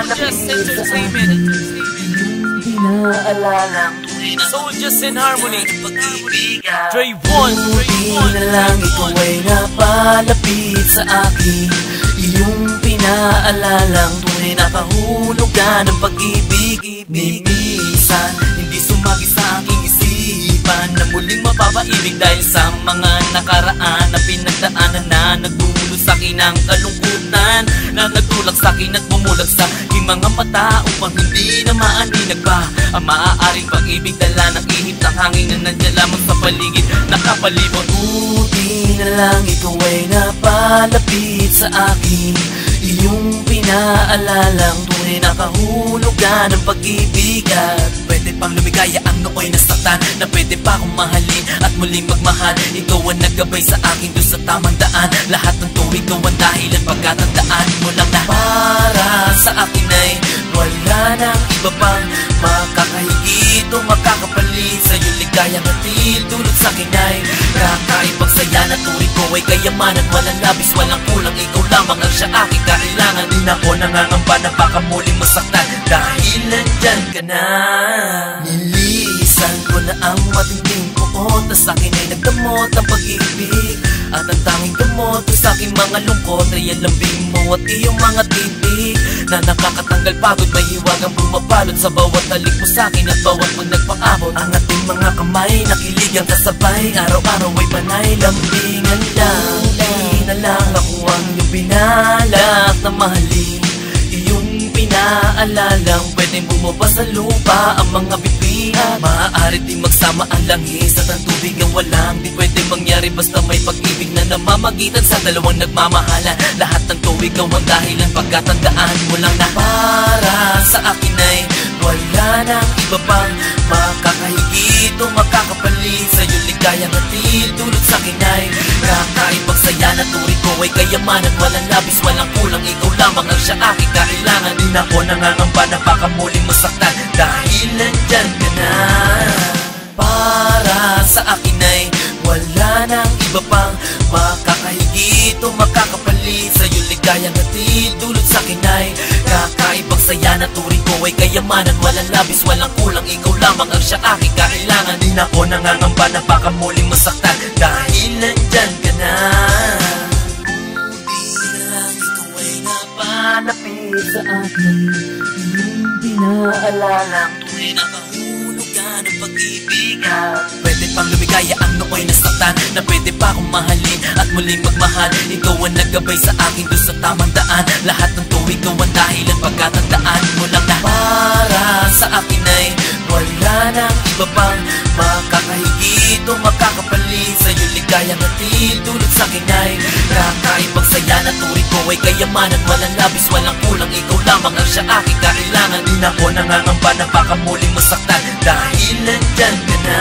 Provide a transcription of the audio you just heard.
Soldiers Entertainment. Pinaalalang Soldiers in Harmony. Dre Buti na lang ikaw ay napalapit sa akin. Iyong pinaalalang tunay na kahulugan ng pag-ibig. Minsan, hindi sumagi sa aking isipan na muling mapapaibig dahil sa mga nakaraan na pinagdaanan na nagdulot sa akin ng kalungkutan, na nagtulak sa akin at bumulag sa aking mga mata upang hindi na maaninag pa ang maaaring pag-ibig. Dala ng ihip ng hangin na nandiyan lamang sa paligid nakapalibot. Buti na lang ikaw ay napalapit sa akin. Iyong pinaalalang tunay na kahulugan ng pag-ibig. At pwede pang lumigaya ang nooy nasaktan, na pwede pa akong mahalin at muling magmahal. Ikaw ang naggabay sa akin doon sa tamang daan. Lahat ng tuwing ikaw ang dahilan, pagkatandaan mo lang na para sa akin ay wala nang iba pang makakahigit o makakapalit. Sa'yo ligayang hatid dulot sa akin ay kakaibang saya na tuwing ko ay kayamanan. Walang labis, walang kulang, ikaw lamang ang siya aking kailangan. Din ako nangangamba na baka muling masaktan dahil nandyan ka na. Nilisan ko na ang matinding puot na sa'kin ay nagdamot ang pag-ibig. At ang tanging gamot ko sa aking mga lungkot ay ang lambing mo at iyong mga titig na nakakatanggal pagod, may hiwagang bumabalot sa bawat talik mo sa akin at bawat pag nagpaabot. Ang ating mga kamay nakiligang kasabay, araw-araw ay panay lambingan lang. Di na lang ako ang iyong binalak na mahalin. Iyong pinaalalang pwedeng bumaba sa lupa ang mga bituin. Maaari din magsama ang langis at ang tubig ang walang di pwedeng mangyari basta may pag-ibig na namamagitan sa dalawang nagmamahalan. Lahat ng tuwig ang dahilan, pagkatandaan mo lang na para sa akin ay wala nang iba pang makakahigit o makakapalit. Sa'yo ligayang hatid dulot sa akin ay kakaibang saya na tuwing ko ay kayamanan. Walang labis, walang kulang, ikaw lamang ang siya aking kailangan. Din ako nangangamba na baka muling masaktan dahil nandyan ka na. Para sa akin ay wala nang iba pang makakahigit o makakapalit. Sa'yo ligayang hatid dulot sa akin ay kakaibang saya na turing ko ay kayamanan. Walang labis, walang kulang, ikaw lamang ang siya aking kailangan. Din ako nangangamba na baka muling masaktan dahil nandyan ka na. Buti na lang ikaw ay napalapit sa akin. Iyong pinaalalang tunay na kahulugan ng pag-ibig. Pwede pang lumigaya ang nooy nasaktan, na pwede pa akong mahalin at muling magmahal. Ikaw ang naggabay sa akin doon sa tamang daan. Lahat ng tuwing ikaw ang dahilan, pagkatandaan mo lang na para sa akin ay wala nang iba pang makakahigit o makakapalit. Sa'yo ligayang hatid dulot sa akin ay kakaibang saya na tuwing ko ay kayamanan. Walang labis, walang kulang, ikaw lamang ang siya aking kailangan. Din ako nangangamba na baka muling masaktan dahil nandyan ka na.